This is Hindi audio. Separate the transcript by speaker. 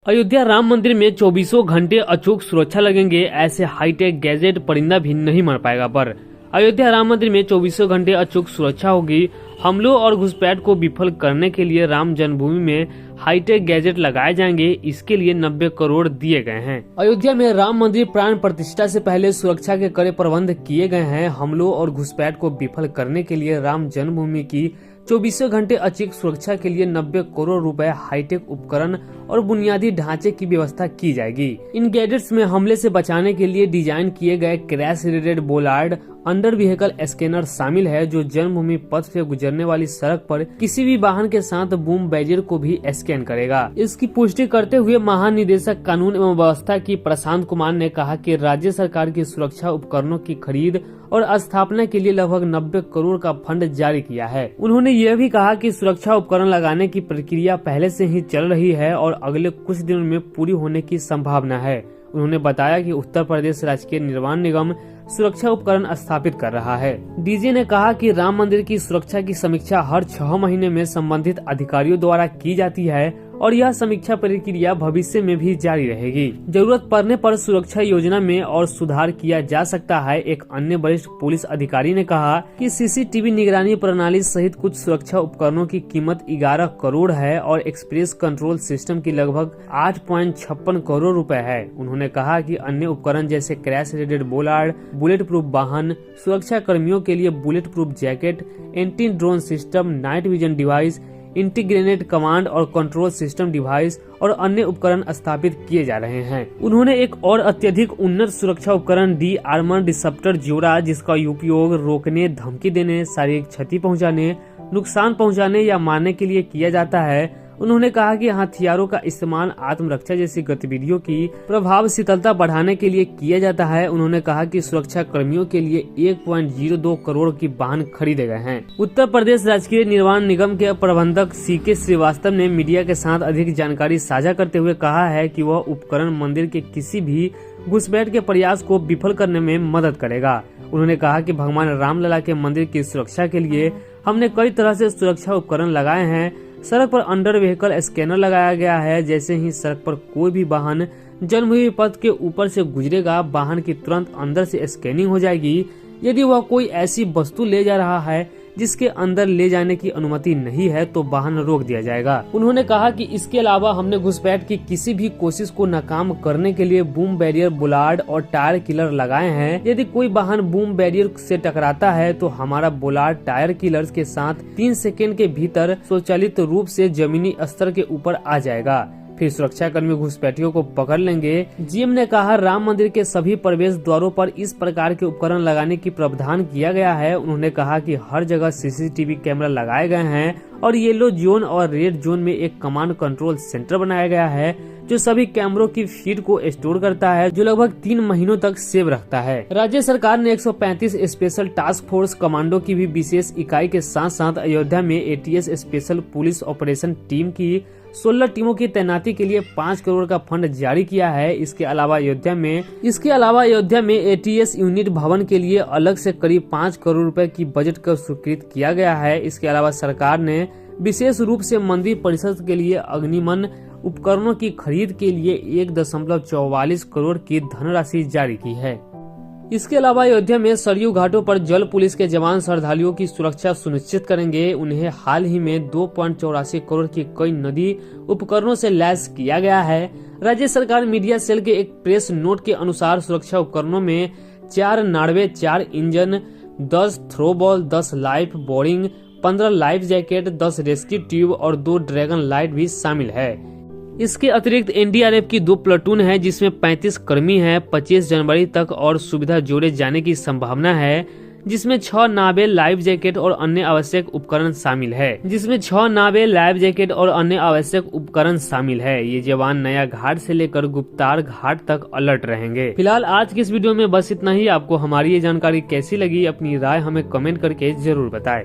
Speaker 1: अयोध्या राम मंदिर में 24 घंटे अचूक सुरक्षा लगेंगे, ऐसे हाईटेक गैजेट परिंदा भी नहीं मर पाएगा। पर अयोध्या राम मंदिर में 24 घंटे अचूक सुरक्षा होगी। हमलों और घुसपैठ को विफल करने के लिए राम जन्मभूमि में हाईटेक गैजेट लगाए जाएंगे। इसके लिए 90 करोड़ दिए गए हैं। अयोध्या में राम मंदिर प्राण प्रतिष्ठा से पहले सुरक्षा के कड़े प्रबंध किए गए हैं। हमलों और घुसपैठ को विफल करने के लिए राम जन्मभूमि की 24 घंटे अचूक सुरक्षा के लिए 90 करोड़ रुपए हाईटेक उपकरण और बुनियादी ढांचे की व्यवस्था की जाएगी। इन गैजेट्स में हमले से बचाने के लिए डिजाइन किए गए crash rated bollard under vehicle scanner शामिल है, जो जन्मभूमि पथ से गुजरने वाली सड़क पर किसी भी वाहन के साथ बूम बैरियर को भी स्कैन करेगा। इसकी पुष्टि करते हुए महानिदेशक कानून एवं व्यवस्था की प्रशांत कुमार ने कहा कि राज्य सरकार की सुरक्षा उपकरणों की खरीद और स्थापना के लिए लगभग 90 करोड़ का फंड जारी किया है। उन्होंने यह भी कहा कि सुरक्षा उपकरण लगाने की प्रक्रिया पहले से ही चल रही है और अगले कुछ दिनों में पूरी होने की संभावना है। उन्होंने बताया कि उत्तर प्रदेश राजकीय निर्माण निगम सुरक्षा उपकरण स्थापित कर रहा है। डीजी ने कहा कि राम मंदिर की सुरक्षा की समीक्षा हर 6 महीने में संबंधित अधिकारियों द्वारा की जाती है और यह समीक्षा प्रक्रिया भविष्य में भी जारी रहेगी। जरूरत पड़ने पर सुरक्षा योजना में और सुधार किया जा सकता है। एक अन्य वरिष्ठ पुलिस अधिकारी ने कहा कि सीसीटीवी निगरानी प्रणाली सहित कुछ सुरक्षा उपकरणों की कीमत 11 करोड़ है और एक्सप्रेस कंट्रोल सिस्टम की लगभग 8.56 करोड़ रुपए है। उन्होंने कहा कि अन्य उपकरण जैसे crash rated bollard, bullet proof वाहन, सुरक्षा कर्मियों के लिए bullet proof jacket, anti drone system, night vision device, integrated command और कंट्रोल सिस्टम डिवाइस और अन्य उपकरण स्थापित किए जा रहे हैं। उन्होंने एक और अत्यधिक उन्नत सुरक्षा उपकरण डी आर्मर डिसप्टर जोड़ा, जिसका उपयोग रोकने, धमकी देने, शारीरिक क्षति पहुंचाने, नुकसान पहुंचाने या मारने के लिए किया जाता है। उन्होंने कहा कि हथियारों का इस्तेमाल आत्मरक्षा जैसी गतिविधियों की प्रभावशीलता बढ़ाने के लिए किया जाता है। उन्होंने कहा कि सुरक्षा कर्मियों के लिए 1.02 करोड़ की वाहन खरीदे गए हैं। उत्तर प्रदेश राजकीय निर्माण निगम के प्रबंधक सीके श्रीवास्तव ने मीडिया के साथ अधिक जानकारी साझा करते हुए कहा है कि वह उपकरण मंदिर के किसी भी घुसपैठ के प्रयास को विफल करने में मदद करेगा। उन्होंने कहा कि भगवान रामलला के मंदिर की सुरक्षा के लिए हमने कई तरह से सुरक्षा उपकरण लगाए हैं। सड़क पर अंडर व्हीकल स्कैनर लगाया गया है। जैसे ही सड़क पर कोई भी वाहन जन्मभूमि पथ के ऊपर से गुजरेगा, वाहन की तुरंत अंदर से स्कैनिंग हो जाएगी। यदि वह कोई ऐसी वस्तु ले जा रहा है जिसके अंदर ले जाने की अनुमति नहीं है तो वाहन रोक दिया जाएगा। उन्होंने कहा कि इसके अलावा हमने घुसपैठ की किसी भी कोशिश को नाकाम करने के लिए बूम बैरियर, बोलार्ड और टायर किलर लगाए हैं। यदि कोई वाहन बूम बैरियर से टकराता है तो हमारा बोलार्ड टायर किलर्स के साथ 3 सेकेंड के भीतर स्वचालित रूप से जमीनी स्तर के ऊपर आ जाएगा। फिर सुरक्षा कर्मी घुसपैठियों को पकड़ लेंगे। जीएम ने कहा, राम मंदिर के सभी प्रवेश द्वारों पर इस प्रकार के उपकरण लगाने की प्रावधान किया गया है। उन्होंने कहा कि हर जगह सीसीटीवी कैमरा लगाए गए हैं और येलो जोन और रेड जोन में एक कमांड कंट्रोल सेंटर बनाया गया है, जो सभी कैमरों की फीड को स्टोर करता है, जो लगभग 3 महीनों तक सेव रखता है। राज्य सरकार ने 135 स्पेशल टास्क फोर्स कमांडो की भी विशेष इकाई के साथ साथ अयोध्या में ATS special police operation team की 16 टीमों की तैनाती के लिए 5 करोड़ का फंड जारी किया है। इसके अलावा अयोध्या में एटीएस यूनिट भवन के लिए अलग से करीब 5 करोड़ रुपए की बजट को स्वीकृत किया गया है। इसके अलावा सरकार ने विशेष रूप से मंदिर परिषद के लिए अग्निशमन उपकरणों की खरीद के लिए 1.44 करोड़ की धनराशि जारी की है। इसके अलावा अयोध्या में सरयू घाटों पर जल पुलिस के जवान श्रद्धालुओं की सुरक्षा सुनिश्चित करेंगे। उन्हें हाल ही में 2.84 करोड़ की कई नदी उपकरणों से लैस किया गया है। राज्य सरकार मीडिया सेल के एक प्रेस नोट के अनुसार सुरक्षा उपकरणों में 4 Norway, 4 engine, 10 throwball, 10 life boring, 15 life jacket, 10 rescue tube और 2 ड्रैगन लाइट भी शामिल है। इसके अतिरिक्त एनडीआरएफ की 2 प्लाटून है, जिसमें 35 कर्मी हैं। 25 जनवरी तक और सुविधा जोड़े जाने की संभावना है, जिसमें 6 नावें, लाइफ जैकेट और अन्य आवश्यक उपकरण शामिल है। ये जवान नया घाट से लेकर गुप्तार घाट तक अलर्ट रहेंगे। फिलहाल आज की इस वीडियो में बस इतना ही। आपको हमारी ये जानकारी कैसी लगी, अपनी राय हमें कमेंट करके जरूर बताएं।